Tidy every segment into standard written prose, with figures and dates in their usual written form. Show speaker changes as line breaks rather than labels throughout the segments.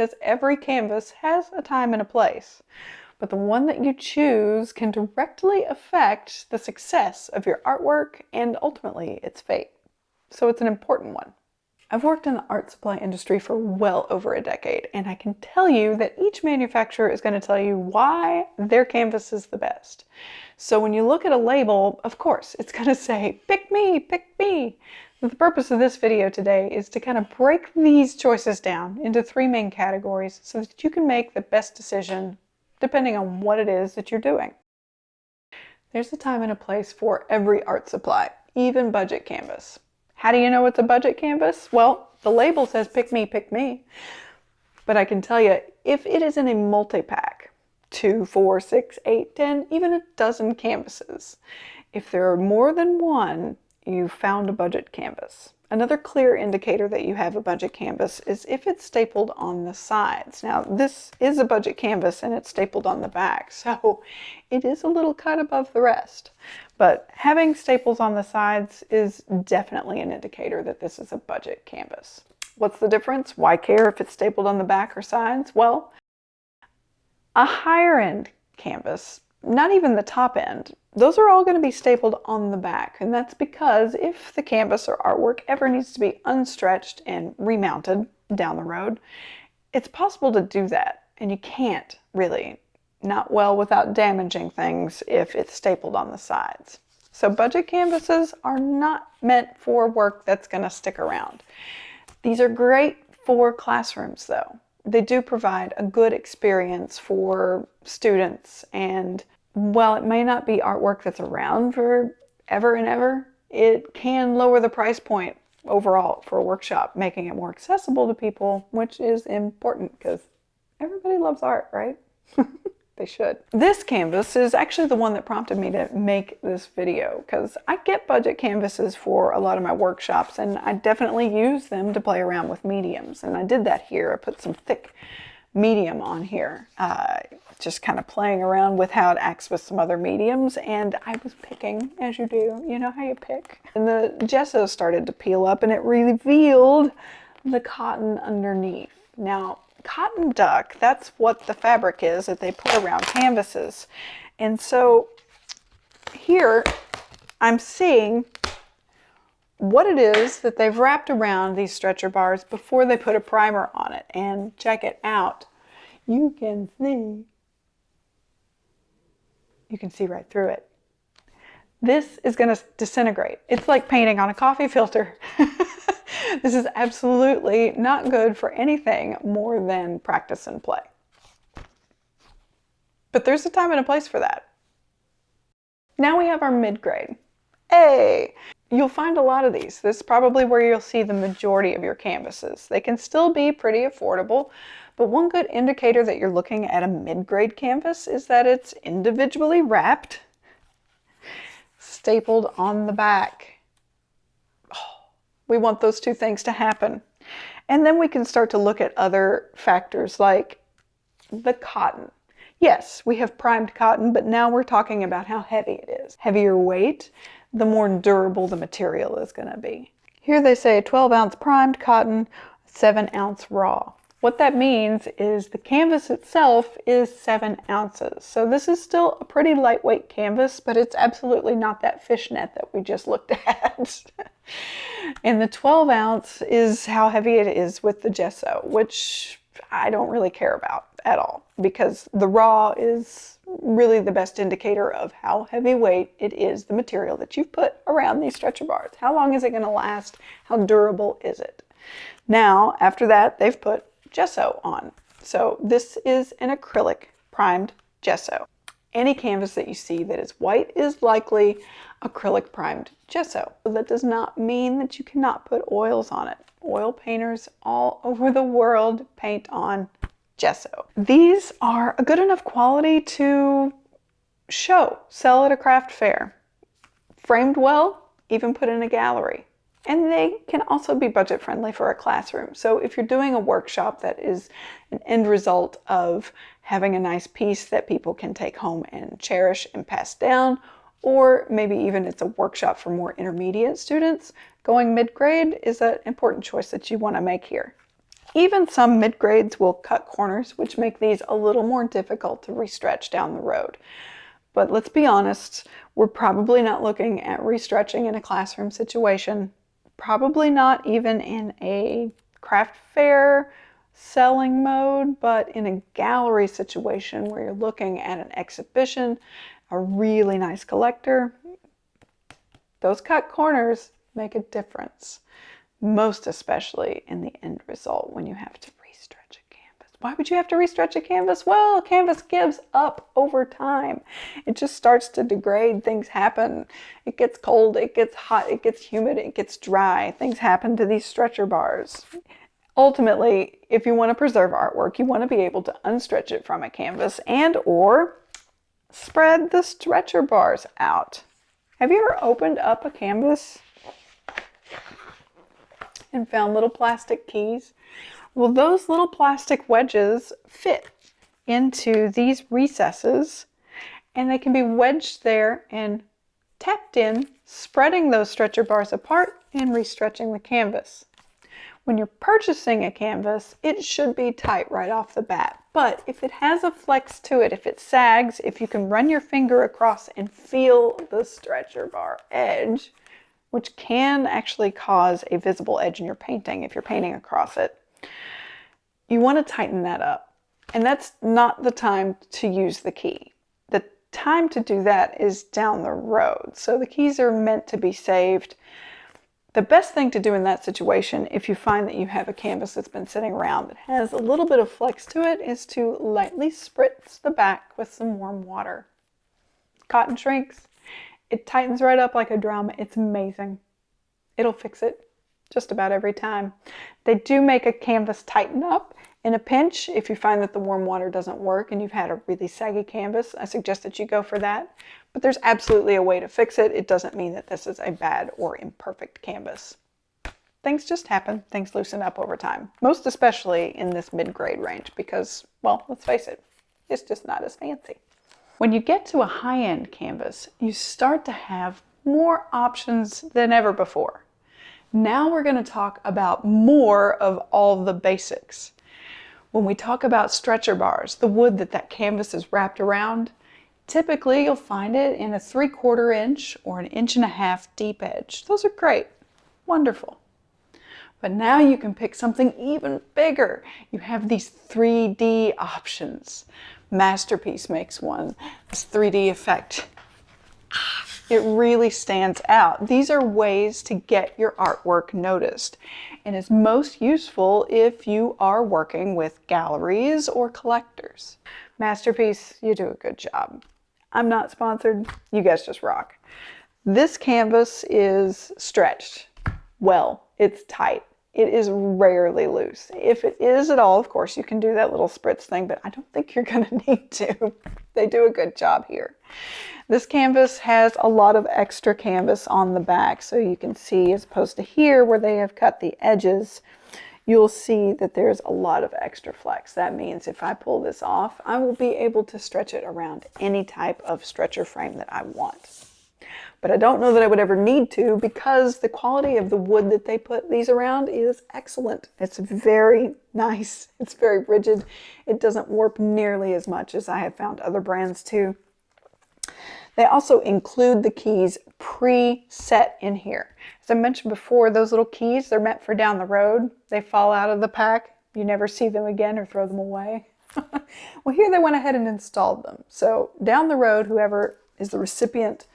because every canvas has a time and a place. But the one that you choose can directly affect the success of your artwork and ultimately its fate. So it's an important one. I've worked in the art supply industry for well over a decade, and I can tell you that each manufacturer is going to tell you why their canvas is the best. So when you look at a label, of course, it's going to say, pick me, pick me. The purpose of this video today is to kind of break these choices down into three main categories so that you can make the best decision depending on what it is that you're doing. There's a time and a place for every art supply, even budget canvas. How do you know it's a budget canvas? Well, the label says pick me, pick me. But I can tell you, if it is in a multi-pack, 2, 4, 6, 8, 10, even a dozen canvases, if there are more than one, you've found a budget canvas. Another clear indicator that you have a budget canvas is if it's stapled on the sides. Now, this is a budget canvas and it's stapled on the back, so it is a little cut above the rest. But having staples on the sides is definitely an indicator that this is a budget canvas. What's the difference? Why care if it's stapled on the back or sides? Well, a higher end canvas, not even the top end, those are all going to be stapled on the back. And that's because if the canvas or artwork ever needs to be unstretched and remounted down the road, it's possible to do that. And you can't really, not well without damaging things if it's stapled on the sides. So budget canvases are not meant for work that's going to stick around. These are great for classrooms though. They do provide a good experience for students, and while it may not be artwork that's around for ever and ever, it can lower the price point overall for a workshop, making it more accessible to people, which is important because everybody loves art, right? They should. This canvas is actually the one that prompted me to make this video because I get budget canvases for a lot of my workshops and I definitely use them to play around with mediums. And I did that here. I put some thick medium on here, just kind of playing around with how it acts with some other mediums. And I was picking, as you do, you know how you pick. And the gesso started to peel up and it revealed the cotton underneath. Now, cotton duck, that's what the fabric is that they put around canvases. And so here I'm seeing what it is that they've wrapped around these stretcher bars before they put a primer on it. And check it out. You can see right through it. This is going to disintegrate. It's like painting on a coffee filter. This is absolutely not good for anything more than practice and play. But there's a time and a place for that. Now we have our mid-grade. Hey! You'll find a lot of these. This is probably where you'll see the majority of your canvases. They can still be pretty affordable, but one good indicator that you're looking at a mid-grade canvas is that it's individually wrapped, stapled on the back. We want those two things to happen. And then we can start to look at other factors like the cotton. Yes, we have primed cotton, but now we're talking about how heavy it is. Heavier weight, the more durable the material is going to be. Here they say 12-ounce primed cotton, 7-ounce raw. What that means is the canvas itself is 7 ounces. So this is still a pretty lightweight canvas, but it's absolutely not that fishnet that we just looked at. And the 12-ounce is how heavy it is with the gesso, which I don't really care about at all because the raw is really the best indicator of how heavyweight it is, the material that you've put around these stretcher bars. How long is it going to last? How durable is it? Now, after that, they've put gesso on. So this is an acrylic primed gesso. Any canvas that you see that is white is likely acrylic primed gesso. That does not mean that you cannot put oils on it. Oil painters all over the world paint on gesso. These are a good enough quality to sell at a craft fair. Framed well, even put in a gallery. And they can also be budget friendly for a classroom. So if you're doing a workshop that is an end result of having a nice piece that people can take home and cherish and pass down, or maybe even it's a workshop for more intermediate students, going mid-grade is an important choice that you want to make here. Even some mid-grades will cut corners, which make these a little more difficult to restretch down the road. But let's be honest, we're probably not looking at restretching in a classroom situation, probably not even in a craft fair selling mode, but in a gallery situation where you're looking at an exhibition, a really nice collector. Those cut corners make a difference, most especially in the end result when you have to restretch a canvas. Why would you have to restretch a canvas? Well, a canvas gives up over time. It just starts to degrade. Things happen. It gets cold, it gets hot, it gets humid, it gets dry. Things happen to these stretcher bars. Ultimately, if you want to preserve artwork, you want to be able to unstretch it from a canvas and or spread the stretcher bars out. Have you ever opened up a canvas and found little plastic keys? Well, those little plastic wedges fit into these recesses and they can be wedged there and tapped in, spreading those stretcher bars apart and restretching the canvas. When you're purchasing a canvas, it should be tight right off the bat. But if it has a flex to it, if it sags, if you can run your finger across and feel the stretcher bar edge, which can actually cause a visible edge in your painting if you're painting across it, you want to tighten that up. And that's not the time to use the key. The time to do that is down the road. So the keys are meant to be saved. The best thing to do in that situation, if you find that you have a canvas that's been sitting around that has a little bit of flex to it, is to lightly spritz the back with some warm water. Cotton shrinks. It tightens right up like a drum. It's amazing. It'll fix it just about every time. They do make a canvas tighten up in a pinch. If you find that the warm water doesn't work and you've had a really saggy canvas, I suggest that you go for that. But there's absolutely a way to fix it. It doesn't mean that this is a bad or imperfect canvas. Things just happen. Things loosen up over time, most especially in this mid-grade range because, well, let's face it, it's just not as fancy. When you get to a high-end canvas, you start to have more options than ever before. Now we're going to talk about more of all the basics. When we talk about stretcher bars, the wood that canvas is wrapped around, typically you'll find it in a 3/4 inch or an 1.5 inch deep edge. Those are great, wonderful. But now you can pick something even bigger. You have these 3D options. Masterpiece makes one, this 3D effect. It really stands out. These are ways to get your artwork noticed and is most useful if you are working with galleries or collectors. Masterpiece, you do a good job. I'm not sponsored. You guys just rock. This canvas is stretched well. It's tight. It is rarely loose. If it is at all, of course, you can do that little spritz thing, but I don't think you're going to need to. They do a good job here. This canvas has a lot of extra canvas on the back, so you can see, as opposed to here where they have cut the edges, you'll see that there's a lot of extra flex. That means if I pull this off, I will be able to stretch it around any type of stretcher frame that I want. But I don't know that I would ever need to because the quality of the wood that they put these around is excellent. It's very nice. It's very rigid. It doesn't warp nearly as much as I have found other brands to. They also include the keys pre-set in here. As I mentioned before, those little keys, they're meant for down the road. They fall out of the pack. You never see them again or throw them away. Well, here they went ahead and installed them. So down the road, whoever is the recipient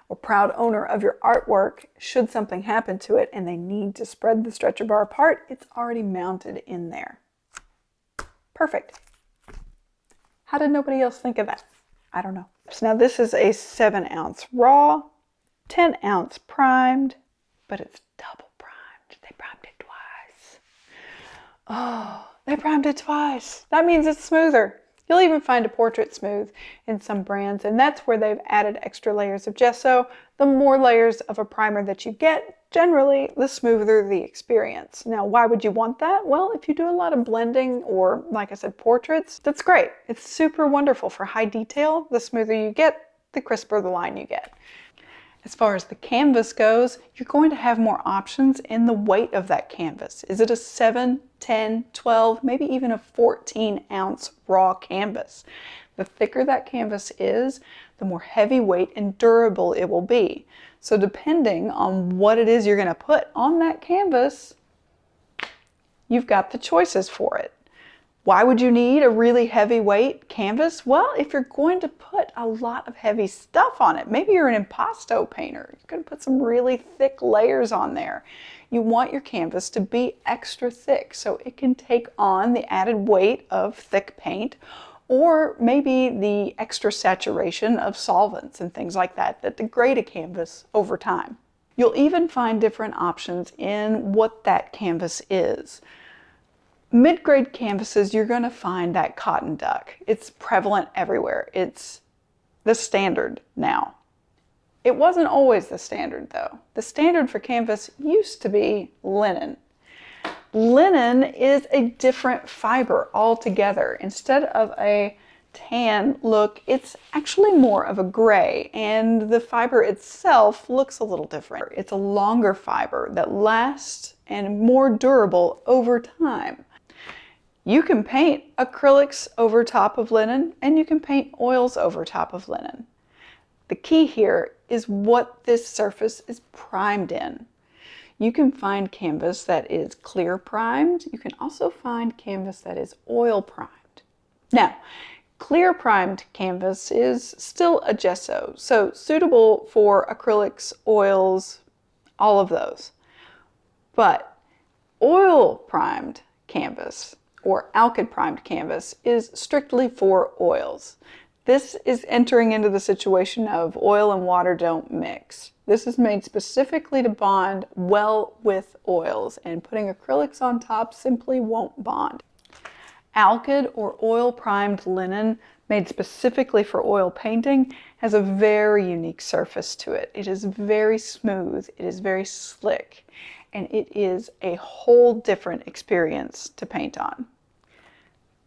or proud owner of your artwork, should something happen to it and they need to spread the stretcher bar apart, it's already mounted in there. Perfect. How did nobody else think of that? I don't know. So now this is a 7-ounce raw, 10-ounce primed, but it's double primed. They primed it twice. Oh, they primed it twice. That means it's smoother. You'll even find a portrait smooth in some brands, and that's where they've added extra layers of gesso. The more layers of a primer that you get, generally, the smoother the experience. Now, why would you want that? Well, if you do a lot of blending or, like I said, portraits, that's great. It's super wonderful for high detail. The smoother you get, the crisper the line you get. As far as the canvas goes, you're going to have more options in the weight of that canvas. Is it a 7, 10, 12, maybe even a 14-ounce raw canvas? The thicker that canvas is, the more heavyweight and durable it will be. So depending on what it is you're going to put on that canvas, you've got the choices for it. Why would you need a really heavyweight canvas? Well, if you're going to put a lot of heavy stuff on it, maybe you're an impasto painter, you're going to put some really thick layers on there. You want your canvas to be extra thick so it can take on the added weight of thick paint, or maybe the extra saturation of solvents and things like that that degrade a canvas over time. You'll even find different options in what that canvas is. Mid-grade canvases, you're going to find that cotton duck. It's prevalent everywhere. It's the standard now. It wasn't always the standard though. The standard for canvas used to be linen. Linen is a different fiber altogether. Instead of a tan look, it's actually more of a gray, and the fiber itself looks a little different. It's a longer fiber that lasts and more durable over time. You can paint acrylics over top of linen, and you can paint oils over top of linen. The key here is what this surface is primed in. You can find canvas that is clear primed. You can also find canvas that is oil primed. Now, clear primed canvas is still a gesso, so suitable for acrylics, oils, all of those. But oil primed canvas or alkyd primed canvas is strictly for oils. This is entering into the situation of oil and water don't mix. This is made specifically to bond well with oils, and putting acrylics on top simply won't bond. Alkyd or oil primed linen made specifically for oil painting has a very unique surface to it. It is very smooth, it is very slick, and it is a whole different experience to paint on.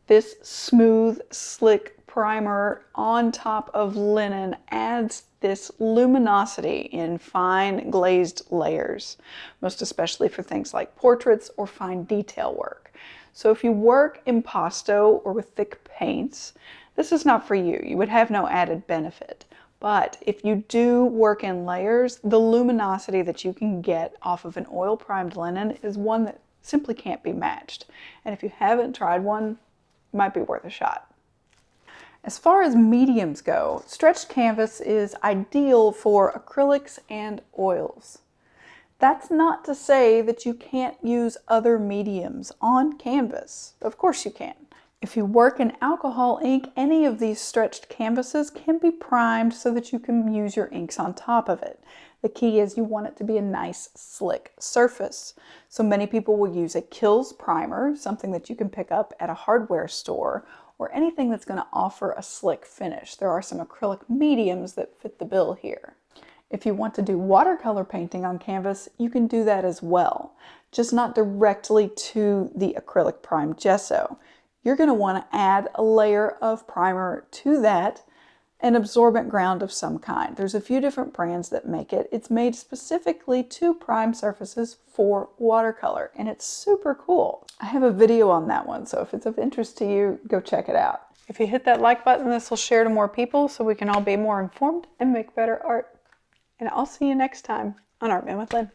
This smooth, slick primer on top of linen adds this luminosity in fine glazed layers, most especially for things like portraits or fine detail work. So if you work impasto or with thick paints, this is not for you. You would have no added benefit. But if you do work in layers, the luminosity that you can get off of an oil primed linen is one that simply can't be matched. And if you haven't tried one, it might be worth a shot. As far as mediums go, stretched canvas is ideal for acrylics and oils. That's not to say that you can't use other mediums on canvas. Of course you can. If you work in alcohol ink, any of these stretched canvases can be primed so that you can use your inks on top of it. The key is you want it to be a nice, slick surface. So many people will use a Kills primer, something that you can pick up at a hardware store, or anything that's going to offer a slick finish. There are some acrylic mediums that fit the bill here. If you want to do watercolor painting on canvas, you can do that as well, just not directly to the acrylic primed gesso. You're going to want to add a layer of primer to that, an absorbent ground of some kind. There's a few different brands that make it. It's made specifically to prime surfaces for watercolor, and it's super cool. I have a video on that one, so if it's of interest to you, go check it out. If you hit that like button, this will share to more people so we can all be more informed and make better art. And I'll see you next time on Art Man with Lynn.